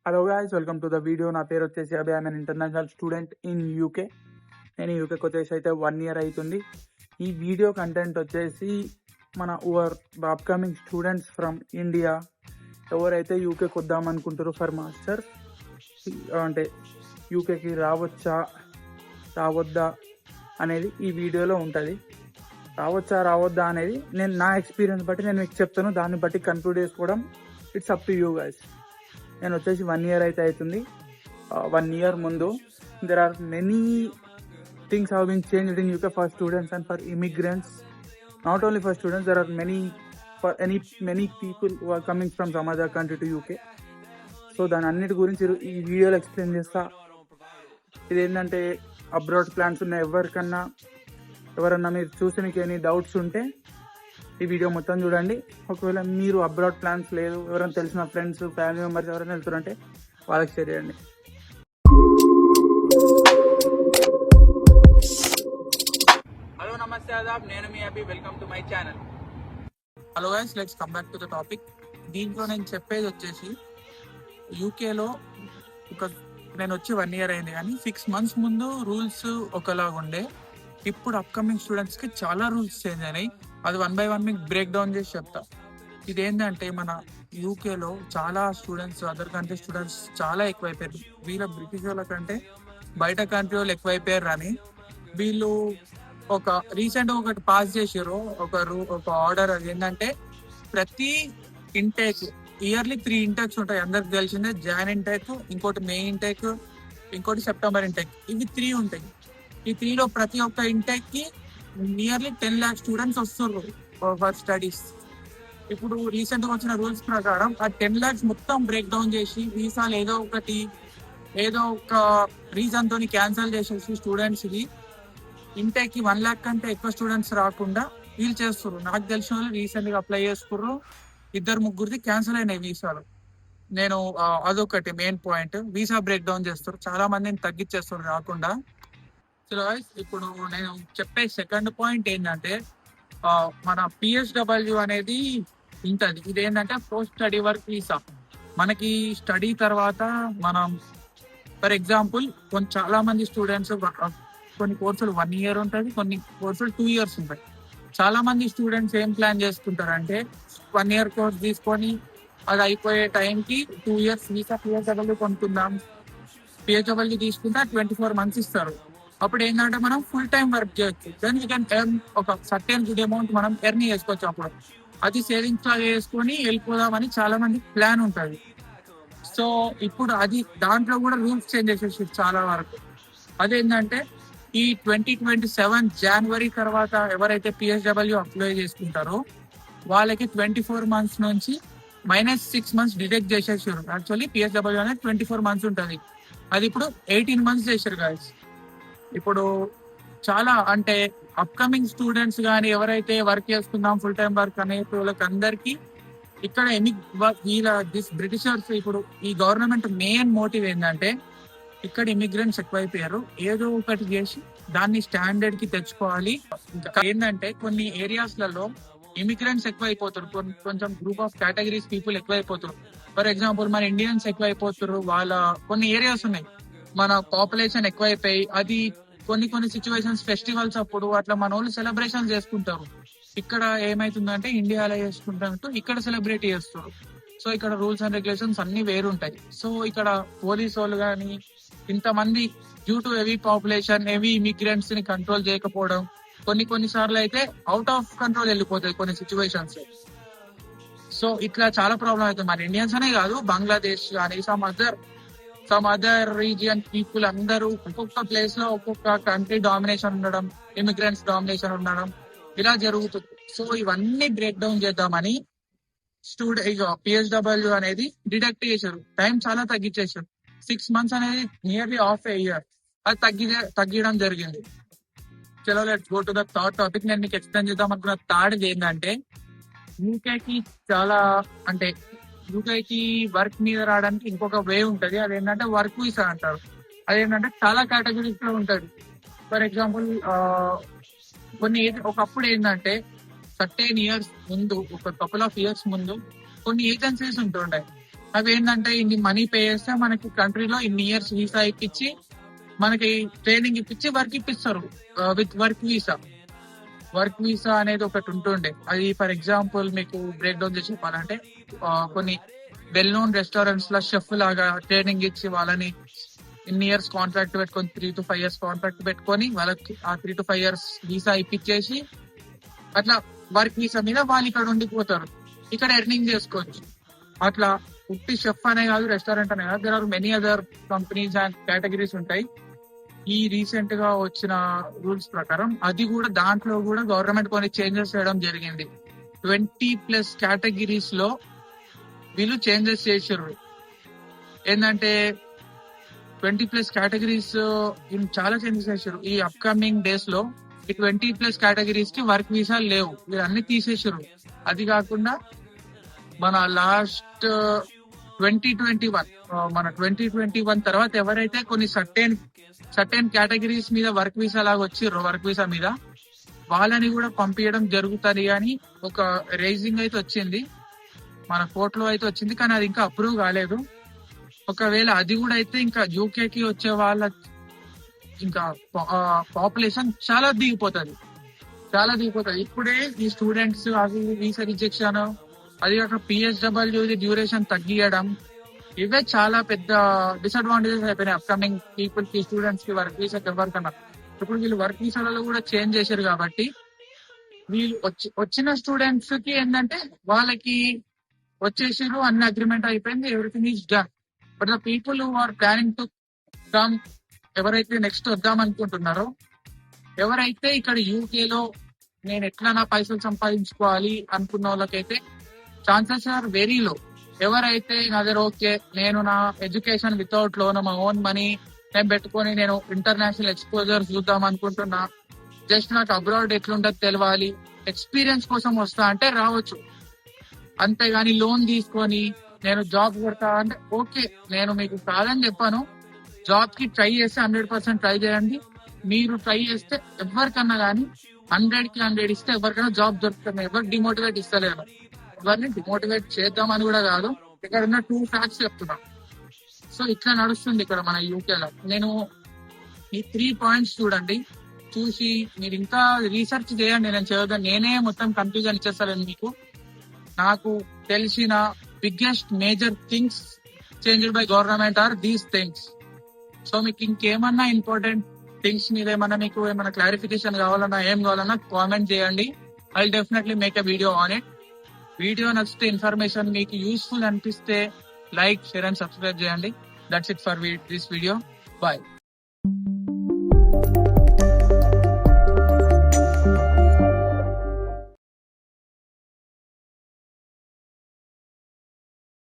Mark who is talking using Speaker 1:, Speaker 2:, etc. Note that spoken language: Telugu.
Speaker 1: Hello guys, welcome to the video. నా పేరు వచ్చేసి Abhay. I'm international student in UK. నేను యూకేకి వచ్చేసి అయితే 1 year అవుతుంది. ఈ వీడియో కంటెంట్ వచ్చేసి మన అప్కమింగ్ స్టూడెంట్స్ ఫ్రమ్ ఇండియా ఎవరైతే యూకేకి వద్దామనుకుంటారో ఫర్ మాస్టర్స్, అంటే యూకేకి రావచ్చా రావద్దా అనేది ఈ వీడియోలో ఉంటుంది. రావద్దా అనేది నేను నా ఎక్స్పీరియన్స్ బట్టి నేను మీకు చెప్తాను. దాన్ని బట్టి కన్క్లూడ్ చేసుకోవడం it's up to you guys. నేను వచ్చేసి 1 year అయితే అవుతుంది. 1 year ముందు there are many things have been changed in UK for students and for immigrants. Not only for students, there are many people who are coming from some other country to UK. So దాని అన్నిటి గురించి ఈ వీడియోలో ఎక్స్ప్లెయిన్ చేస్తా. ఇదేంటంటే అబ్రాడ్ ప్లాన్స్ ఉన్న ఎవరన్నా మీరు చూసి మీకు ఎనీ డౌట్స్ ఉంటే ఈ వీడియో మొత్తం చూడండి. ఒకవేళ మీరు అబ్రాడ్ ప్లాన్స్ లేదు, ఎవరైనా తెలిసిన ఫ్రెండ్స్, ఫ్యామిలీ మెంబర్స్ ఎవరైనా వెళ్తారంటే వాళ్ళకి షేర్ చేయండి. హలో, నమస్తే, ఆదాబ్. నేను మీ Abhi. Welcome to my channel. Hello guys, let's come back to the topic. దీంట్లో నేను చెప్పేది వచ్చేసి యూకేలో నేను వచ్చి 1 year అయింది, కానీ 6 months ముందు రూల్స్ ఒకలాగా ఉండే. ఇప్పుడు అప్కమింగ్ స్టూడెంట్స్కి చాలా రూల్స్ చేంజ్ అయినాయి. అది 1 by 1 మీకు బ్రేక్ డౌన్ చేసి చెప్తా. ఇదేంటంటే మన యూకేలో చాలా స్టూడెంట్స్, అదర్ కంట్రీ స్టూడెంట్స్ చాలా ఎక్కువైపోయారు. వీళ్ళ బ్రిటిష్ వాళ్ళ కంటే బయట కంట్రీ వాళ్ళు ఎక్కువైపోయారు. అని వీళ్ళు రీసెంట్ ఒకటి పాస్ చేసారు, ఒక ఆర్డర్. అది ఏంటంటే ప్రతి ఇంటేక్ ఇయర్లీ 3 intakes ఉంటాయి. అందరికి తెలిసిందే, జాన్ ఇంటేక్, ఇంకోటి మే ఇంటేక్, ఇంకోటి సెప్టెంబర్ ఇంటేక్. ఇవి 3 ఉంటాయి. ఈ 3లో ప్రతి ఒక్క ఇంటేక్ కి నియర్లీ 10 lakh స్టూడెంట్స్ వస్తున్నారు ఫర్ స్టడీస్. ఇప్పుడు రీసెంట్ గా వచ్చిన రూల్స్ ప్రకారం ఆ 10 lakhs మొత్తం బ్రేక్ డౌన్ చేసి వీసాలు ఏదో ఒక రీజన్ తోని క్యాన్సిల్ చేసేసి స్టూడెంట్స్ కి ఇంటేక్ కి 1 lakh కంటే ఎక్కువ స్టూడెంట్స్ రాకుండా వీళ్ళు చేస్తున్నారు. నాకు తెలిసిన వాళ్ళు రీసెంట్ గా అప్లై చేసుకుర్రు, 2-3 క్యాన్సిల్ అయినాయి వీసాలు. నేను అదొకటి main point. Visa break down చేస్తారు, చాలా మందిని తగ్గించేస్తారు రాకుండా. ఇప్పుడు నేను చెప్పే సెకండ్ పాయింట్ ఏంటంటే మన PSW అనేది ఉంటుంది. ఇదేంటంటే పోస్ట్ స్టడీ వర్క్ వీసా. మనకి స్టడీ తర్వాత మనం ఫర్ ఎగ్జాంపుల్ చాలా మంది స్టూడెంట్స్ కొన్ని కోర్సులు 1 year ఉంటుంది, కొన్ని కోర్సులు 2 years ఉంటాయి. చాలా మంది స్టూడెంట్స్ ఏం ప్లాన్ చేసుకుంటారంటే 1 year కోర్స్ తీసుకొని అది అయిపోయే టైంకి 2 years వీసా PSW కొనుక్కుందాం. PSW తీసుకుంటే 24 months ఇస్తారు. అప్పుడు ఏంటంటే మనం ఫుల్ టైం వర్క్ చేయొచ్చు. దెన్ వీ కెన్ ఎర్న్ ఒక సర్టెన్ గుడ్ అమౌంట్ మనం ఎర్న్ చేసుకోవచ్చు. అప్పుడు అది సేవింగ్స్ లా చేసుకొని వెళ్ళిపోదామని చాలా మంది ప్లాన్ ఉంటుంది. సో ఇప్పుడు దాంట్లో కూడా రూల్స్ చేంజ్ చేసేసి చాలా వరకు. అదేంటంటే ఈ 2027 January తర్వాత ఎవరైతే PSW అప్లై చేసుకుంటారో వాళ్ళకి 24 months నుంచి -6 months డిడక్ట్ చేసేసారు. యాక్చువల్లీ PSW అనేది 24 months ఉంటుంది, అది ఇప్పుడు 18 months చేశారు గాయస్. ఇప్పుడు చాలా అంటే అప్కమింగ్ స్టూడెంట్స్ కానీ ఎవరైతే వర్క్ చేసుకుందాం ఫుల్ టైం వర్క్ అనే వాళ్ళకి అందరికీ ఇక్కడ బ్రిటిషర్స్ ఇప్పుడు ఈ గవర్నమెంట్ మెయిన్ మోటివ్ ఏంటంటే ఇక్కడ ఇమిగ్రెంట్స్ ఎక్కువైపోయారు, ఏదో ఒకటి చేసి దాన్ని స్టాండర్డ్ కి తెచ్చుకోవాలి. ఏంటంటే కొన్ని ఏరియాస్లలో ఇమిగ్రెంట్స్ ఎక్కువైపోతారు, కొంచెం గ్రూప్ ఆఫ్ కేటగిరీస్ పీపుల్ ఎక్కువైపోతారు. ఫర్ ఎగ్జాంపుల్ మన ఇండియన్స్ ఎక్కువైపోతారు. వాళ్ళ కొన్ని ఏరియాస్ ఉన్నాయి, మన పాపులేషన్ ఎక్కువైపోయి అది కొన్ని సిచ్యువేషన్స్ ఫెస్టివల్స్ అప్పుడు అట్లా మన వాళ్ళు సెలబ్రేషన్ చేసుకుంటారు. ఇక్కడ ఏమైతుందంటే ఇండియాలో చేసుకుంటారంటూ ఇక్కడ సెలబ్రేట్ చేస్తారు. సో ఇక్కడ రూల్స్ అండ్ రెగ్యులేషన్స్ అన్ని వేరుంటాయి. సో ఇక్కడ పోలీస్ వాళ్ళు కానీ ఇంతమంది due to heavy population, heavy immigrants ని కంట్రోల్ చేయకపోవడం, కొన్నిసార్లు అయితే అవుట్ ఆఫ్ కంట్రోల్ వెళ్ళిపోతాయి కొన్ని సిచ్యువేషన్స్. సో ఇట్లా చాలా ప్రాబ్లం అవుతుంది. మన ఇండియన్స్ అనే కాదు, బంగ్లాదేశ్ కానీ సమ్ అదర్ రీజియన్ పీపుల్ అందరూ ఒక్కొక్క ప్లేస్ లో ఒక్కొక్క కంట్రీ డామినేషన్ ఉండడం, ఇమిగ్రెంట్స్ డామినేషన్ ఉండడం ఇలా జరుగుతుంది. సో ఇవన్నీ బ్రేక్ డౌన్ చేద్దామని PSW అనేది డిడక్ట్ చేశారు. టైం చాలా తగ్గించేశారు. 6 months అనేది నియర్లీ ½ year అది తగ్గడం జరిగింది. చలో let's go to the third topic. నేను మీకు ఎక్స్ప్లెయిన్ చేద్దాం అనుకున్న థర్డ్ ఏంటంటే యూకేకి వర్క్ మీద రావడానికి ఇంకొక వే ఉంటది. అదేంటంటే వర్క్ వీసా అంటారు. అదేంటంటే చాలా కేటగిరీస్ లో ఉంటది. ఫర్ ఎగ్జాంపుల్ ఒకప్పుడు ఏంటంటే సర్టెన్ ఇయర్స్ ముందు, ఒక కపుల్ ఆఫ్ ఇయర్స్ ముందు కొన్ని ఏజెన్సీస్ ఉంటుండే. అవి ఏంటంటే ఇన్ని మనీ పే చేస్తే మనకి కంట్రీలో ఇన్ని ఇయర్స్ వీసా ఇప్పించి మనకి ట్రైనింగ్ ఇప్పించి వర్క్ ఇప్పిస్తారు with work visa. Work visa అనేది ఒకటి ఉంటుండే. అది ఫర్ ఎగ్జాంపుల్ మీకు బ్రేక్ డౌన్ చేసి చెప్పాలంటే కొన్ని వెల్ నోన్ రెస్టారెంట్స్ లో షెఫ్ లాగా ట్రైనింగ్ ఇచ్చి వాళ్ళని ఇన్ని ఇయర్స్ కాంట్రాక్ట్ పెట్టుకొని 3 to 5 years కాంట్రాక్ట్ పెట్టుకొని వాళ్ళకి ఆ 3 to 5 years వీసా ఇప్పించేసి అట్లా వర్క్ వీసా మీద వాళ్ళు ఇక్కడ ఉండిపోతారు, ఇక్కడ ఎర్నింగ్ చేసుకోవచ్చు. అట్లా ఉట్టి షెఫ్ అనే కాదు, రెస్టారెంట్ అనే కాదు, there are many other companies and categories ఉంటాయి. ఈ రీసెంట్ గా వచ్చిన రూల్స్ ప్రకారం అది కూడా దాంట్లో కూడా గవర్నమెంట్ కొన్ని చేంజెస్ చేయడం జరిగింది. 20+ కేటగిరీస్ లో వీళ్ళు చేంజెస్ చేసారు. ఏంటంటే 20+ కేటగిరీస్ చాలా చేంజెస్ చేశారు ఈ అప్కమింగ్ డేస్ లో. ఈ 20+ కేటగిరీస్ కి వర్క్ వీసాలు లేవు, వీళ్ళన్ని తీసేసారు. అది కాకుండా మన లాస్ట్ 2021 తర్వాత ఎవరైతే కొన్ని సర్టెన్ కేటగిరీస్ మీద వర్క్ వీసా లాగా వచ్చిర్రో, వర్క్ వీసా మీద వాళ్ళని కూడా పంపించడం జరుగుతుంది అని ఒక రైజింగ్ అయితే వచ్చింది, మన కోర్టులో అయితే వచ్చింది. కానీ అది ఇంకా అప్రూవ్ కాలేదు. ఒకవేళ అది కూడా అయితే ఇంకా యూకేకి వచ్చే వాళ్ళ ఇంకా పాపులేషన్ చాలా దిగిపోతుంది. ఇప్పుడే ఈ స్టూడెంట్స్ అవి వీసా రిజెక్షన్, అది కాక PSW డ్యూరేషన్ తగ్గియడం, ఇవే చాలా పెద్ద డిసడ్వాంటేజెస్ అయిపోయినాయి అప్కమింగ్ పీపుల్ కి, స్టూడెంట్స్ కి, వర్క్ వీసా ఎవరికన్నా. ఇప్పుడు వీళ్ళు వర్క్ వీసాలలో కూడా చేంజ్ చేశారు కాబట్టి వీళ్ళు వచ్చిన స్టూడెంట్స్ కి ఏంటంటే వాళ్ళకి వచ్చేసారు, అన్ని అగ్రిమెంట్ అయిపోయింది, everything is done. But the people who are planning to come, ఎవరైతే నెక్స్ట్ వద్దాం అనుకుంటున్నారో, ఎవరైతే ఇక్కడ యూకేలో నేను ఎట్లా నా పైసలు సంపాదించుకోవాలి అనుకున్న వాళ్ళకైతే ఛాన్సెస్ ఆర్ వెరీ లో. ఎవరైతే నా దగ్గర ఓకే నేను నా ఎడ్యుకేషన్ వితౌట్ లోన్ మా ఓన్ మనీ నేను పెట్టుకొని నేను ఇంటర్నేషనల్ ఎక్స్పోజర్ చూద్దాం అనుకుంటున్నా, జస్ట్ నాకు అబ్రాడ్ ఎట్లుంటది తెలియాలి, ఎక్స్పీరియన్స్ కోసం వస్తా అంటే రావచ్చు. అంతేగాని లోన్ తీసుకొని నేను జాబ్ కొడతా అంటే ఓకే, నేను మీకు కాదని చెప్పాను. జాబ్ కి ట్రై చేస్తే 100% ట్రై చేయండి. మీరు ట్రై చేస్తే ఎవరికన్నా కానీ 100కి 100 ఇస్తే ఎవరికైనా జాబ్ దొరుకుతుంది. ఎవరికి డిమోటివేట్ ఇస్తలేను, ఎవరిని డిమోటివేట్ చేద్దామని కూడా కాదు. ఇక్కడ ఉన్న 2 ఫ్యాక్ట్స్ చెప్తున్నా. సో ఇట్లా నడుస్తుంది ఇక్కడ మన యూకేలో. నేను ఈ 3 పాయింట్స్ చూడండి, చూసి మీరు ఇంకా రీసెర్చ్ చేయండి. నేను చదువుతాను, నేనే మొత్తం కన్ఫ్యూజన్ ఇచ్చేస్తాను మీకు. నాకు తెలిసిన biggest major things changed by government are these things. So మీకు ఇంకేమన్నా ఇంపార్టెంట్ థింగ్స్ మీద మీకు ఏమైనా క్లారిఫికేషన్ కావాలన్నా, ఏం కావాలన్నా కామెంట్ చేయండి. I will definitely make a video on it. Video నచ్చితే, ఇన్ఫర్మేషన్ మీకు యూస్ఫుల్ అనిపిస్తే లైక్, షేర్ అండ్ సబ్స్క్రైబ్ చేయండి. That's it for this video. Bye.